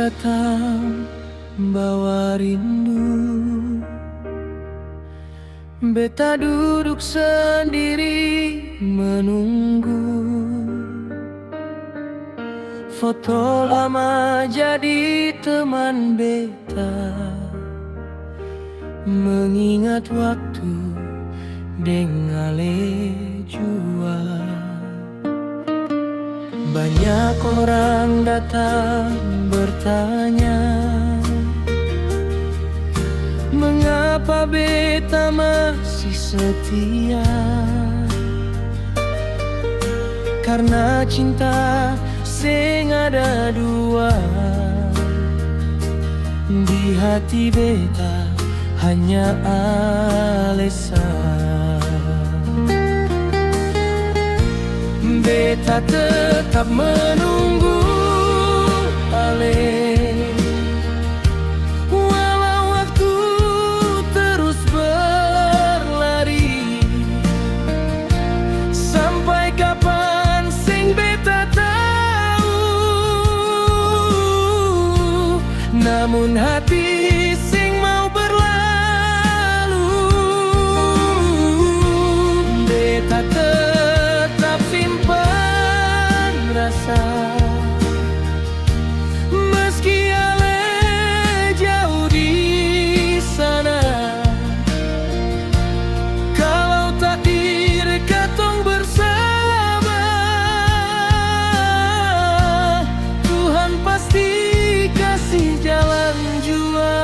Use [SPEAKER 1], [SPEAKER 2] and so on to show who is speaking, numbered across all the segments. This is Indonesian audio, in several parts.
[SPEAKER 1] datang bawa rindu. Beta duduk sendiri menunggu. Foto lama jadi teman beta, mengingat waktu dengale jua. Banyak orang datang bertanya, mengapa beta masih setia? Karena cinta sing ada dua, di hati beta hanya Alesa. Beta tetap menunggu Ale, walau waktu terus berlari. Sampai kapan sing beta tahu, namun hati sing mau berlalu. Beta tetap simpan rasa, meski Ale jauh di sana. Kalau takdir katong bersama, Tuhan pasti kasih jalan jua.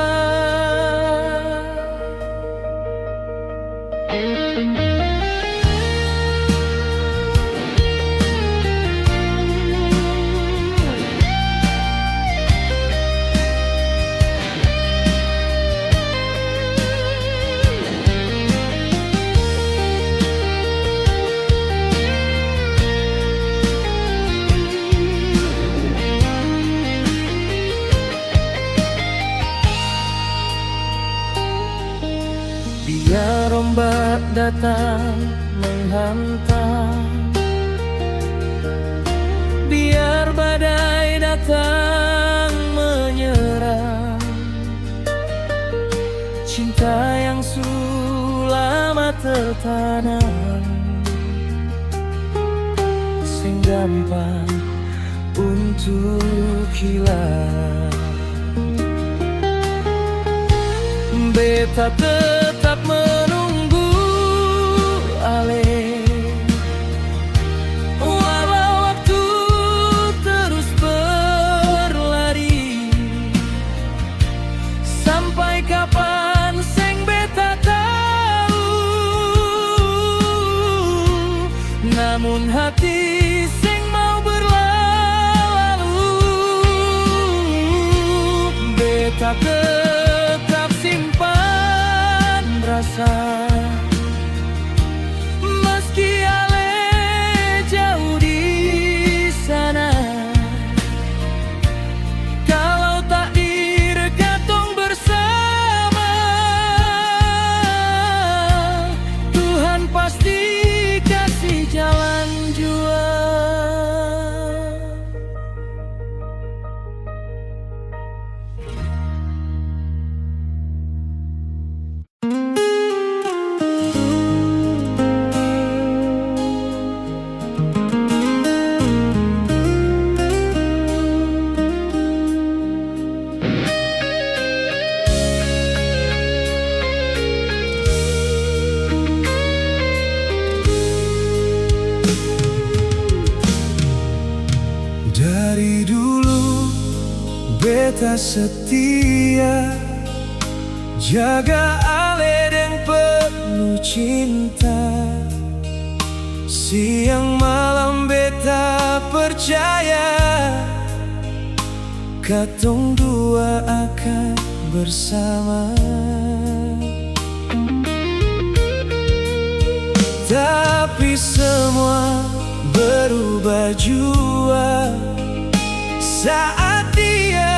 [SPEAKER 1] Biar ombak datang menghantam, biar badai datang menyerang, cinta yang lama tertanam sing gampang untuk hilang. Beta tetap menunggu Ale, walau waktu terus berlari. Sampai kapan sing beta tahu, namun hati sing mau berlalu. Beta tetap simpan rasa, meski Ale jauh di sana. Kalau takdir katong bersama, Tuhan pasti kasih jalan jua. Dari dulu beta setia, jaga Ale dan penuh cinta. Siang malam beta percaya, katong dua akan bersama. Tapi semua berubah jua saat dia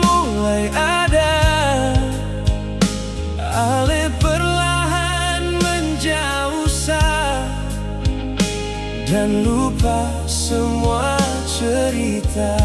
[SPEAKER 1] mulai ada. Ale perlahan menjauh dan lupa semua cerita.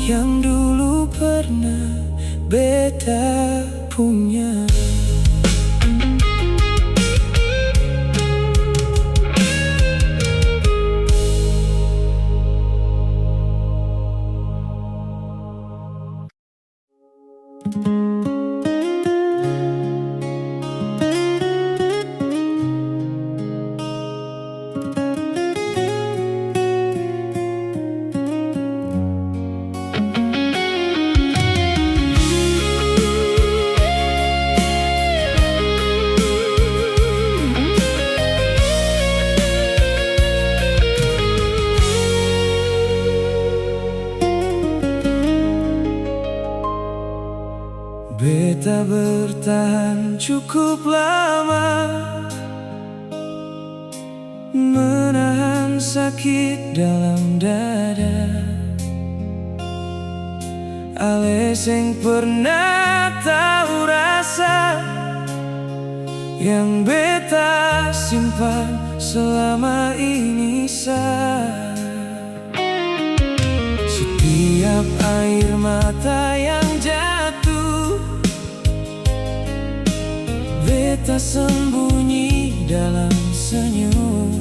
[SPEAKER 1] yang dulu pernah beta punya. Beta bertahan cukup lama, menahan sakit dalam dada. Ale seng pernah tahu rasa yang beta simpan selama ini Setiap air mata yang jatuh, beta sembunyi dalam senyum.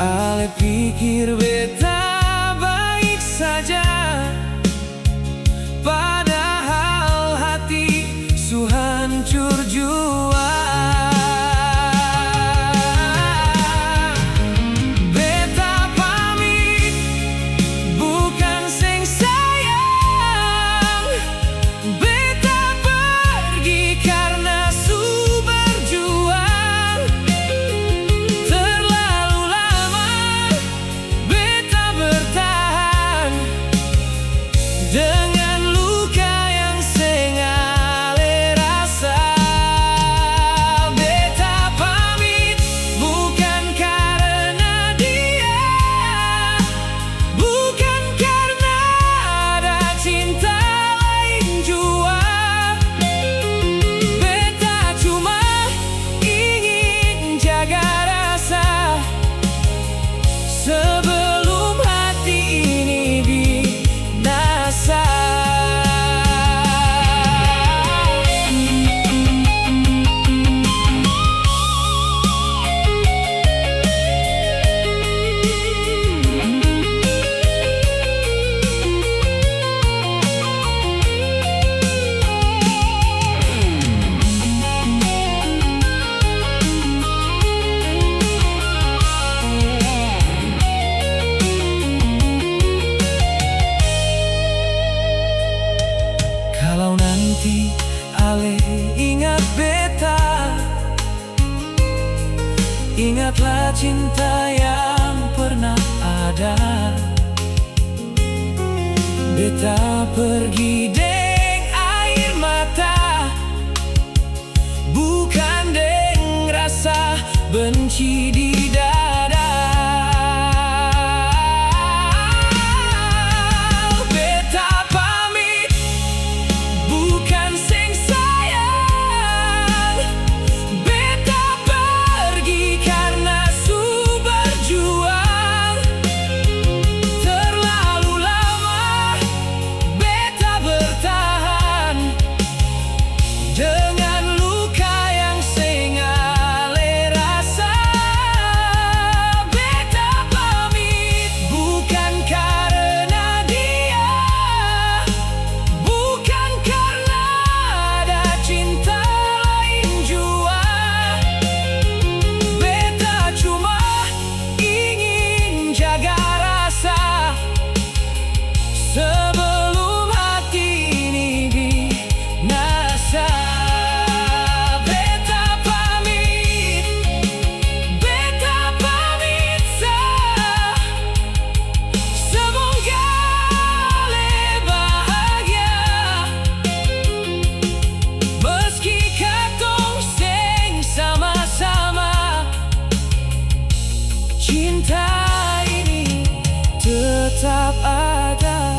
[SPEAKER 1] Ale pikir beta baik saja, padahal hati su hancur jua. Beta pamit, bukan seng sayang. Beta pergi karena su berjuang. Terlalu lama beta bertahan dengan luka yang seng ale rasa. Beta pamit bukan karena dia, bukan karena ada cinta lain jua. Beta cuma ingin jaga rasa sebelum hati ini binasa. Kalau nanti ale ingat beta, ingatlah cinta yang pernah ada. Beta pergi deng air mata, bukan deng rasa benci di dada. Beta pamit, bukan seng sayang. Beta pergi karena su berjuang. Terlalu lama beta bertahan dengan luka yang seng ale rasa. Beta pamit bukan karena dia, bukan karena ada cinta lain jua. Beta cuma ingin jaga rasa sebelum hati ini binasa. Beta pamit, beta pamit semoga le bahagia. Meski katong seng sama-sama, cinta ini tetap ada.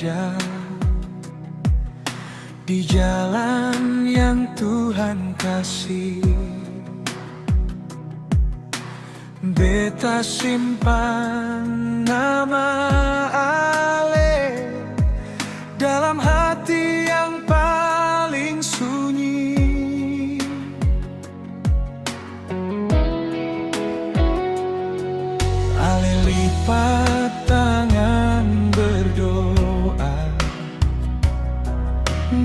[SPEAKER 1] saja di jalan yang Tuhan kasih. Beta simpan nama Ale dalam hati yang paling sunyi. Ale lipat tangan berdoa,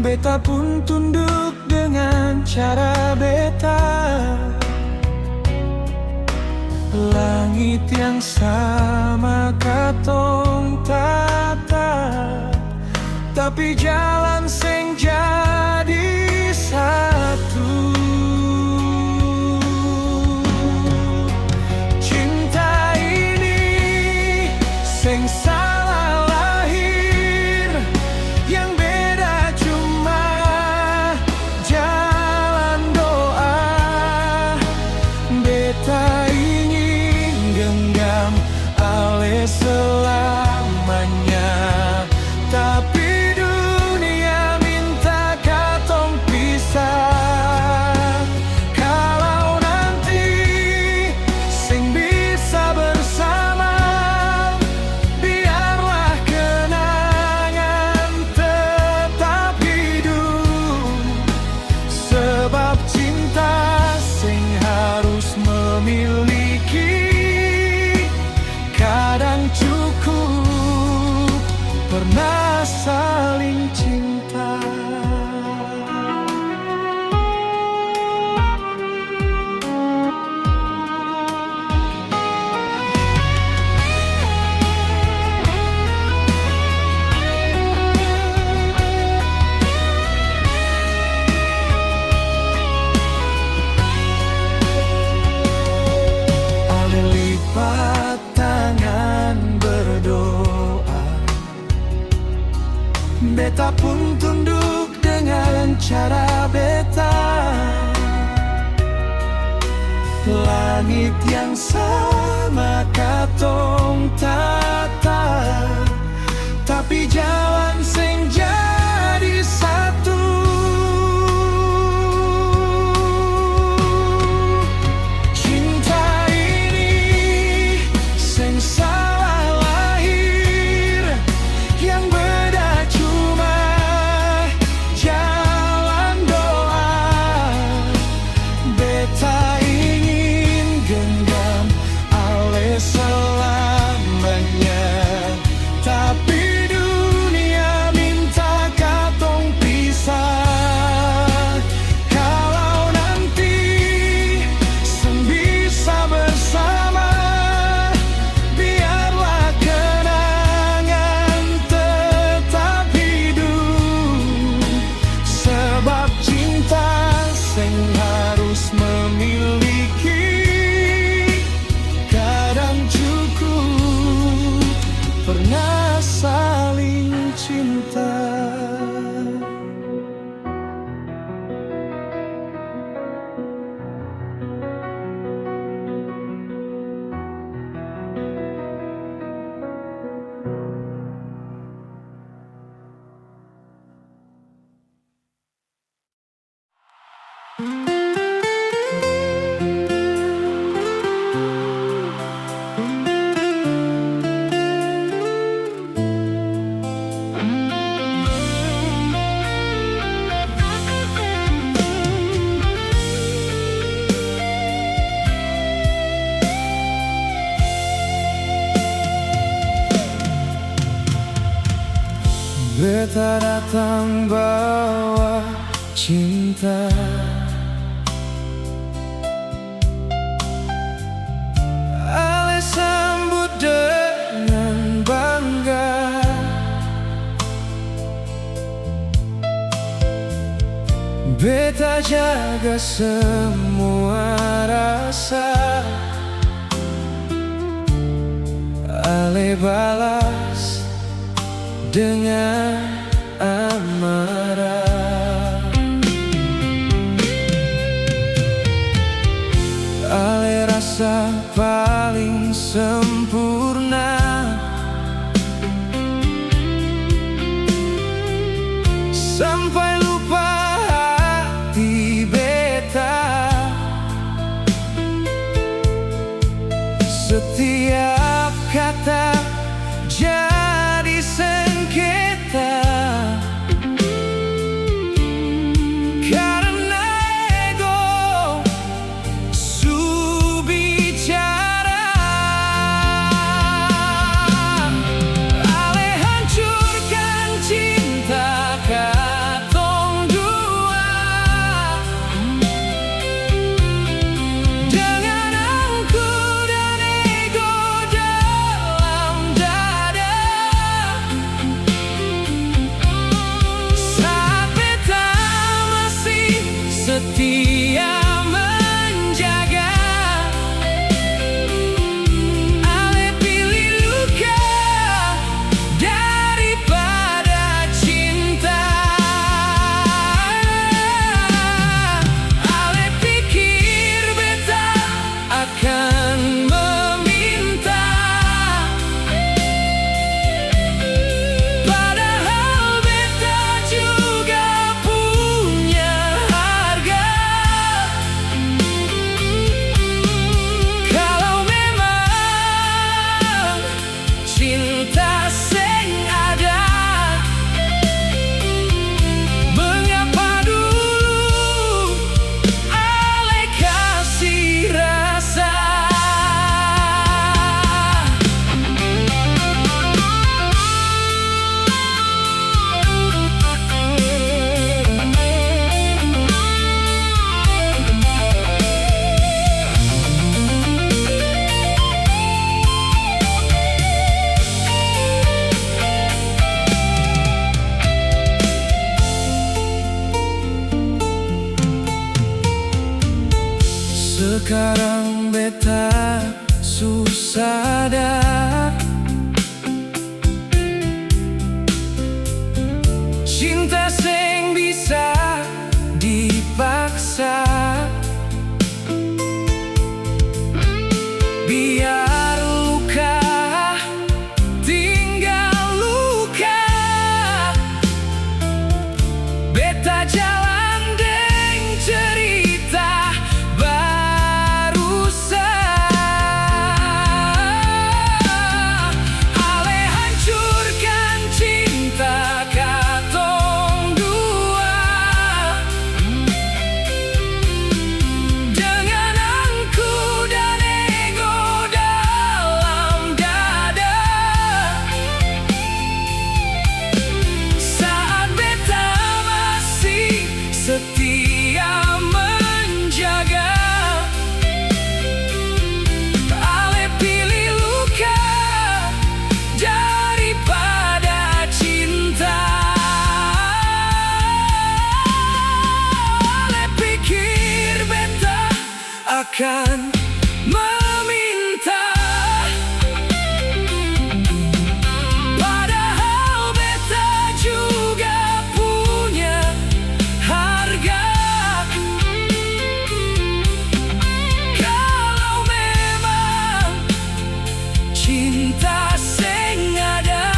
[SPEAKER 1] beta pun tunduk dengan cara beta. Langit yang sama katong tata, tapi jalan seng jadi satu. Cinta ini seng salah lahir, yang beda cuma jalan doa. Beta genggam Ale selamanya, tapi dunia minta katong pisah. Kalau nanti sing bisa bersama, biarlah kenangan tetap hidup. Sebab cinta sing harus memiliki, kadang cukup pernah saling cinta. Ale lipat tangan berdoa, beta pun tunduk dengan cara beta. Langit yang sama katong tata, tapi jalan seng jadi satu. Cinta ini seng salah lahir, yang beda cuma jalan doa. Beta ingin genggam Ale selamanya, tapi dunia minta katong pisah. Kalau nanti seng bisa bersama, biarlah kenangan tetap hidup. Sebab cinta seng harus memiliki, kadang cukup pernah saling cinta. Beta datang bawa cinta, Ale sambut dengan bangga. Beta jaga semua rasa, Ale balas dengan amarah. Ale rasa paling sempurna, sampai lupa hati beta. Setiap kata jadi sengketa karena ego su bicara. Ale hancurkan cinta katong dua dengan angku dan ego dalam dada. Saat beta masih setia menjaga, ale pilih luka daripada cinta. Ale pikir beta akan meminta, padahal beta juga punya harga. Kalau memang cinta seng ada, mengapa dulu ale kasih rasa? Sekarang beta susah dah, cinta seng bisa dipaksa. Biar luka tinggal luka, beta jalan deng cerita barusan. Ale hancurkan cinta katong dua dengan angku dan ego dalam dada. Saat beta masih setia menjaga, ale pilih luka daripada cinta. Ale pikir beta akan meminta, padahal beta juga punya harga. Kalau memang cinta seng ada,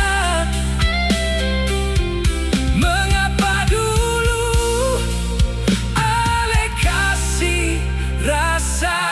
[SPEAKER 1] mengapa dulu ale kasih rasa?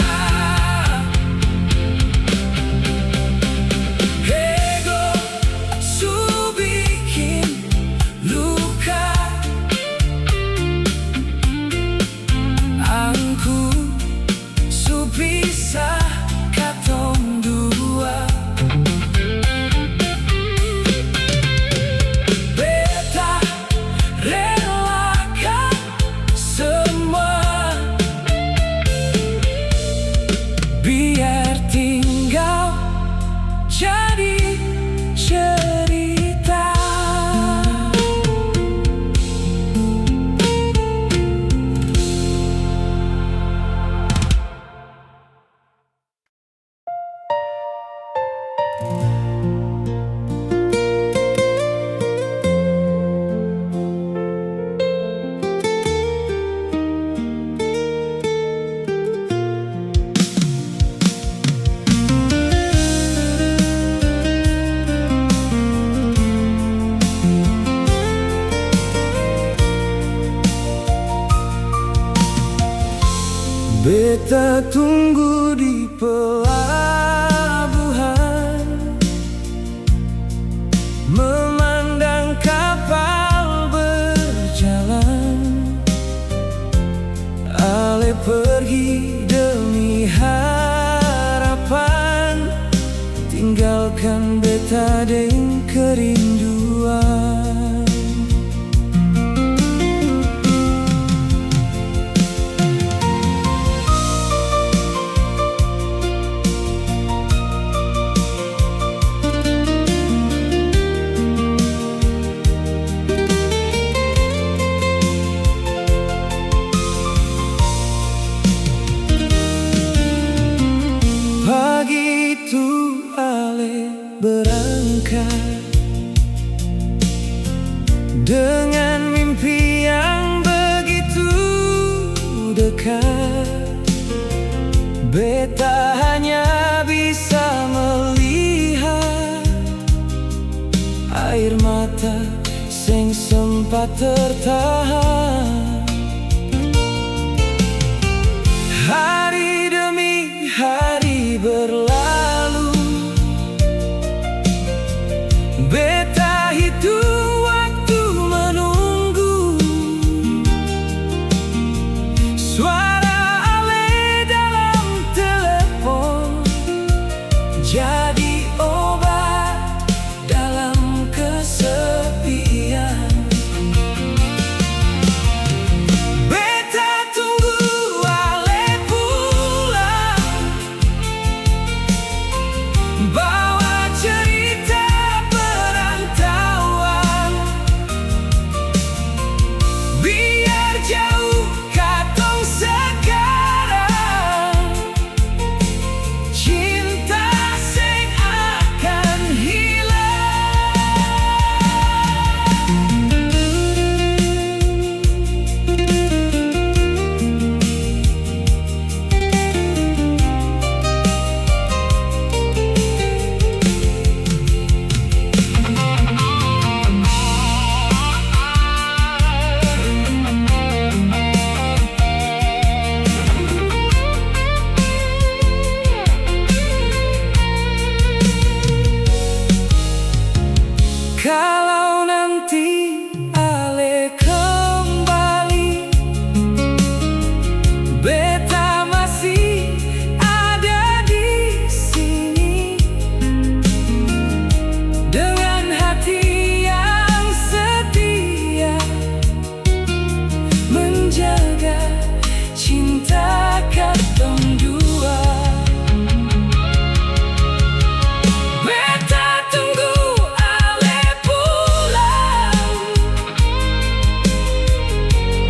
[SPEAKER 1] Beta tunggu di pelabuhan, memandang kapal berjalan. Ale pergi demi harapan, tinggalkan beta deng kerinduan. Pagi itu Ale berangkat dengan mimpi yang begitu dekat. Beta hanya bisa melihat air mata sing sempat tertahan. Hari demi hari berlalu, beta hitung waktu menunggu. Suara Ale dalam telepon jadi obat dalam kesepian. Beta tunggu Ale pulang, bawa cerita perantauan. Biar jauh katong sekarang, cinta sing akan kalau nanti Ale kembali, beta masih ada di sini dengan hati yang setia, menjaga cinta katong dua. Beta tunggu Ale pulang,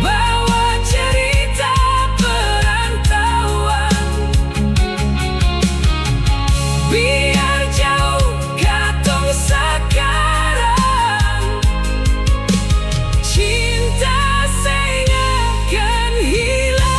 [SPEAKER 1] bawa cerita perantauan. Biar jauh katong sekarang, cinta sing akan hilang.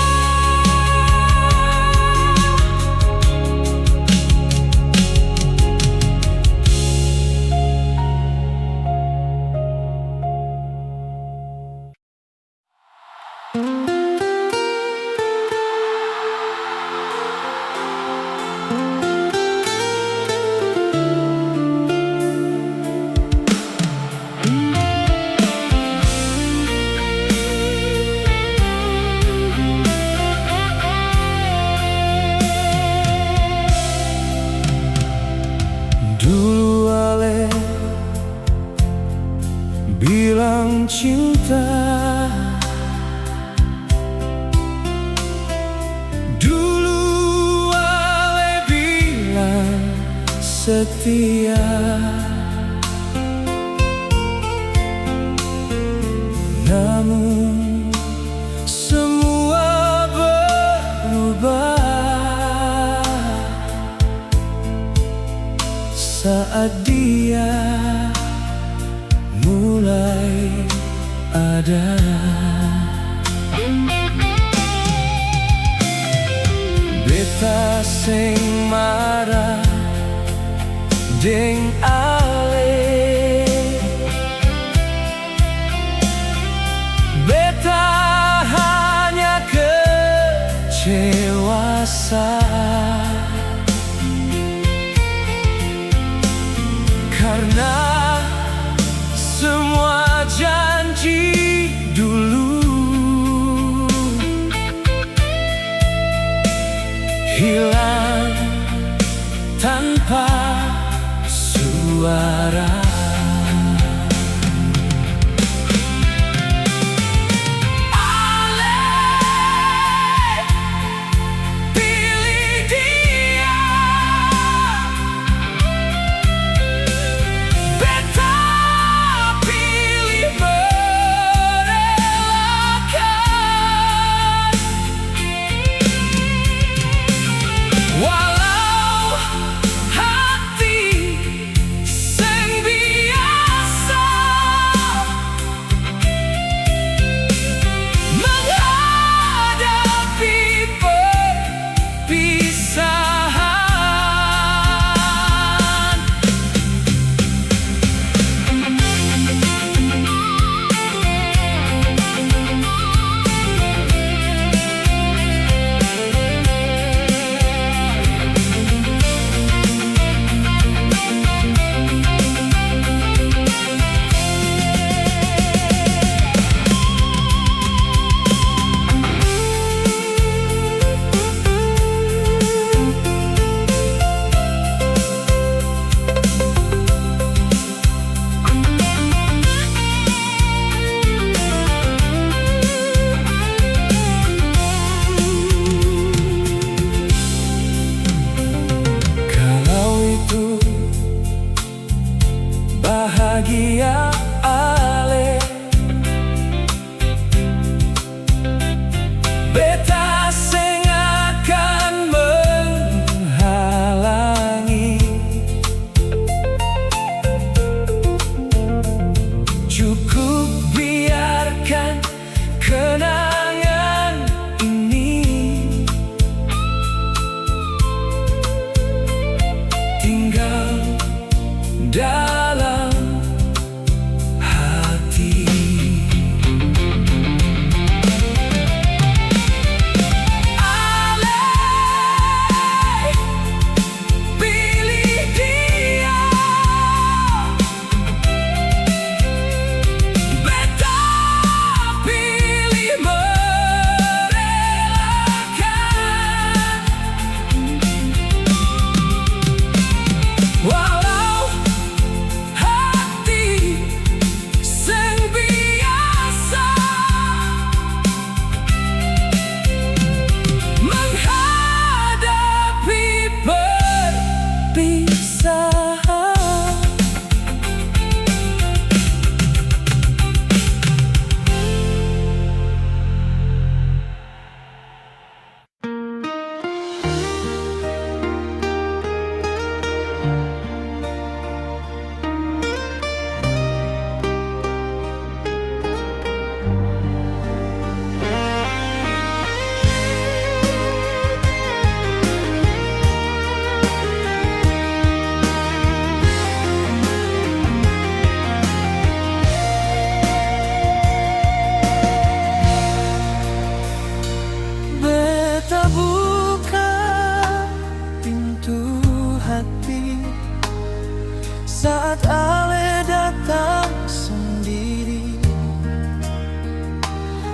[SPEAKER 1] Dulu Ale bilang cinta, dulu Ale bilang setia. Namun semua berubah saat dia mulai ada. Beta sing marah deng Ale, beta hanya kecewa.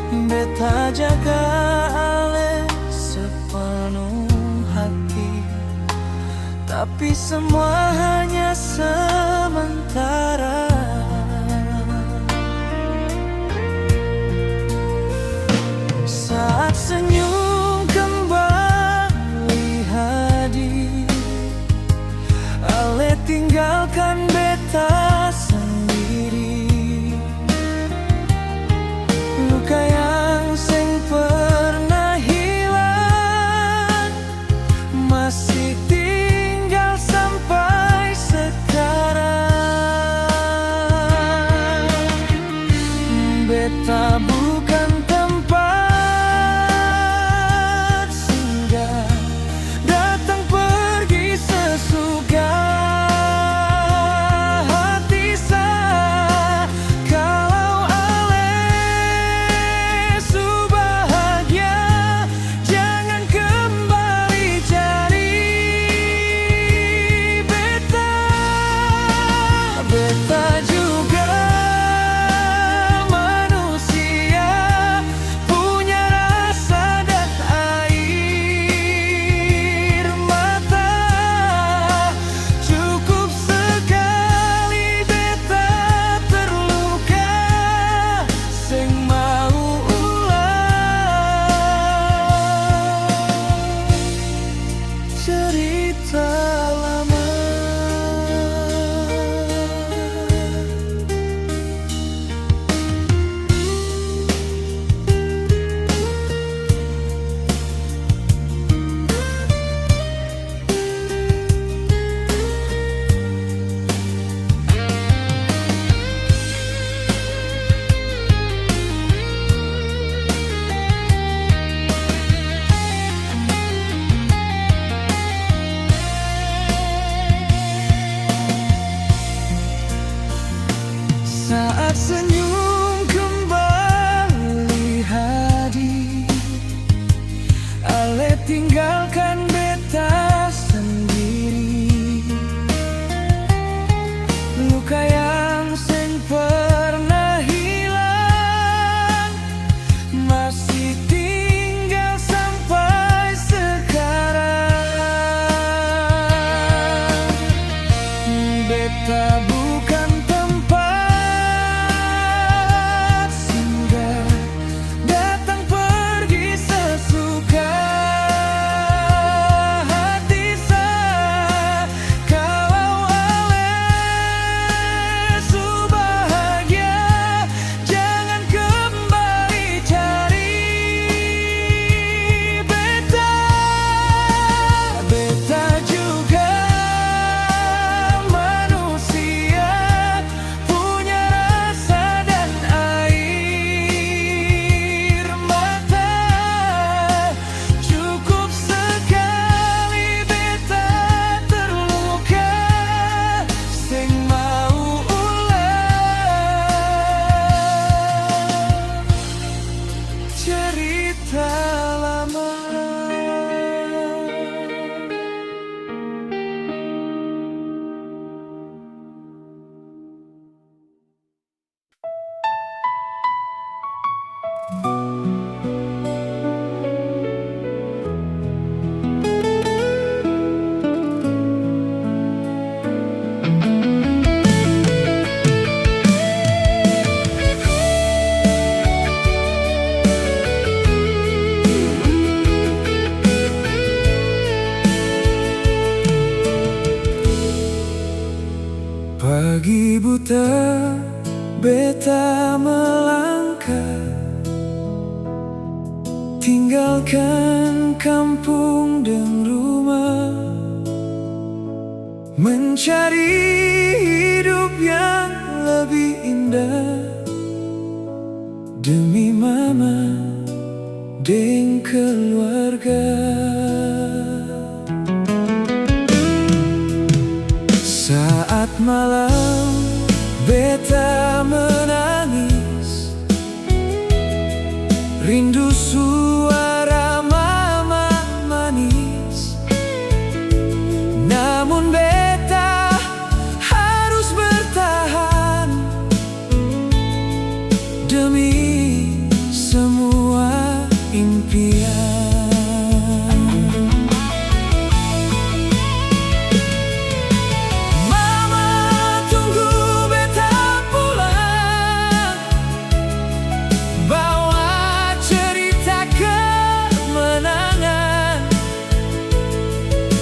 [SPEAKER 1] beta jaga ale sepenuh hati, tapi semua hanya sementara. Saat senyum kembali hadir, ale tinggalkan beta sendiri. Luka yang seng pernah hilang masih tinggal sampai sekarang. Beta bukan tempat singgah, datang pergi sesuka hati saya. Kalau ale su bahagia, jangan kembali cari beta. Beta juga manusia, punya rasa dan air mata. Cukup sekali beta terluka, seng mau ulang cerita lama. Saat senyum kembali hadir, ale tinggalkan beta sendiri. Luka yang seng pernah hilang masih tinggal sampai sekarang. Beta bukan tempat singgah, datang pergi sesuka hati saya. Kalau ale su bahagia, jangan kembali cari beta. Beta juga manusia, punya rasa dan air mata. Cukup sekali beta terluka, seng mau ulang cerita lama. Pagi buta, beta melangkah, tinggalkan kampung dan rumah, mencari hidup yang lebih indah demi mama dan keluarga. Saat malam beta menangis, rindu suara mama manis. Namun beta harus bertahan demi semua impian. Mama tunggu beta pulang, bawa cerita kemenangan.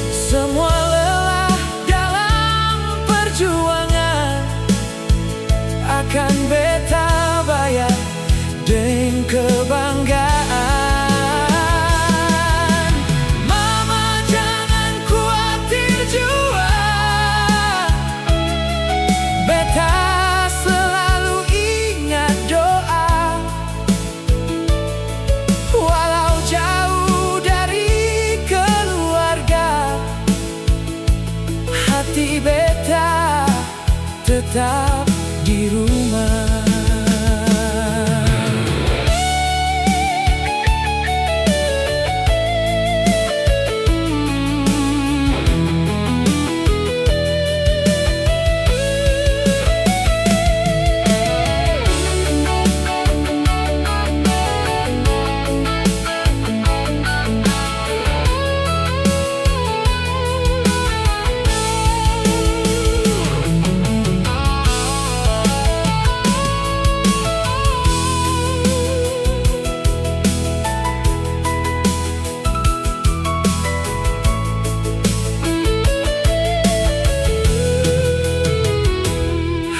[SPEAKER 1] Semua lelah dalam perjuangan akan beta bayar dengan kebanggaan. Mama jangan khawatir jua, beta selalu ingat doa. Walau jauh dari keluarga, hati beta tetap di rumah.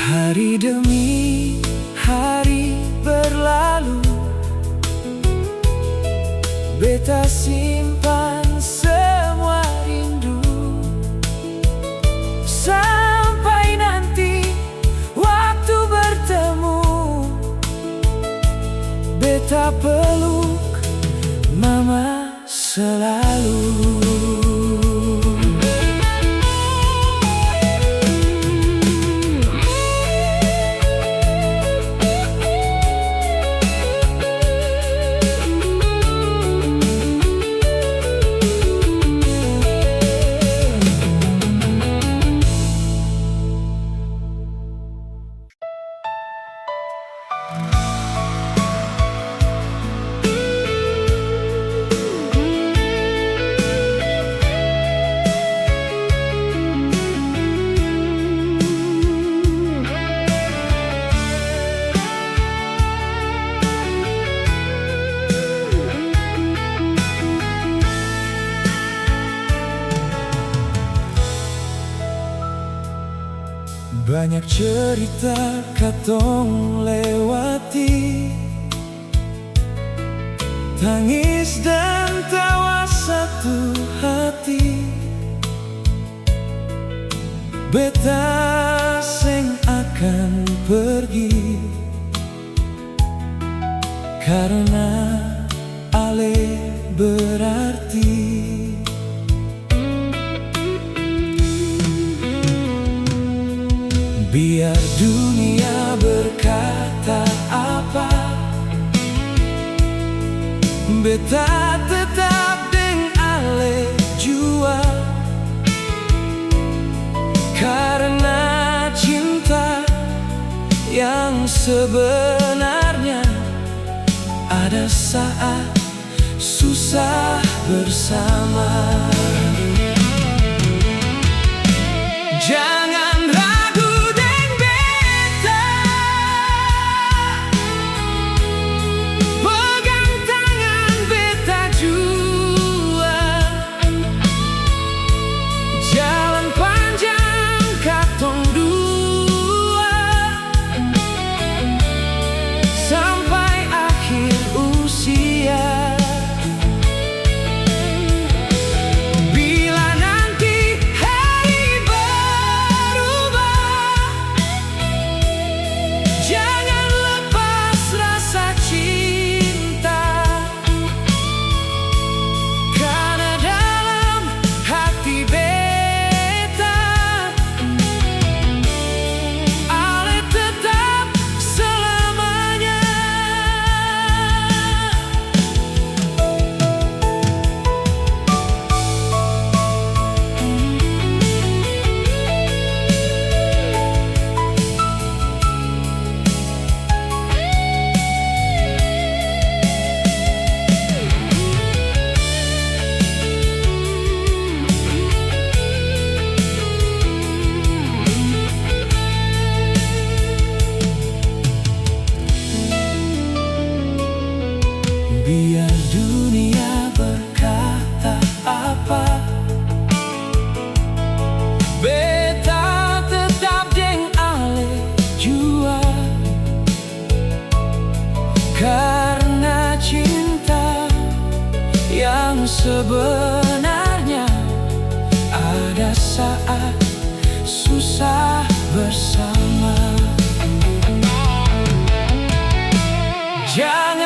[SPEAKER 1] Hari demi hari berlalu, beta simpan semua rindu. Sampai nanti waktu bertemu, beta peluk mama selalu. Banyak cerita katong lewati, tangis dan tawa satu hati. Beta seng akan pergi, karena ale berarti. Biar dunia berkata apa, beta tetap deng ale jua. Karena cinta yang sebenarnya ada saat susah bersama. Jangan ragu deng beta, pegang tangan beta jua. Jalan panjang katong dua, sampai akhir usia. Karena cinta yang sebenarnya ada saat susah bersama. Jangan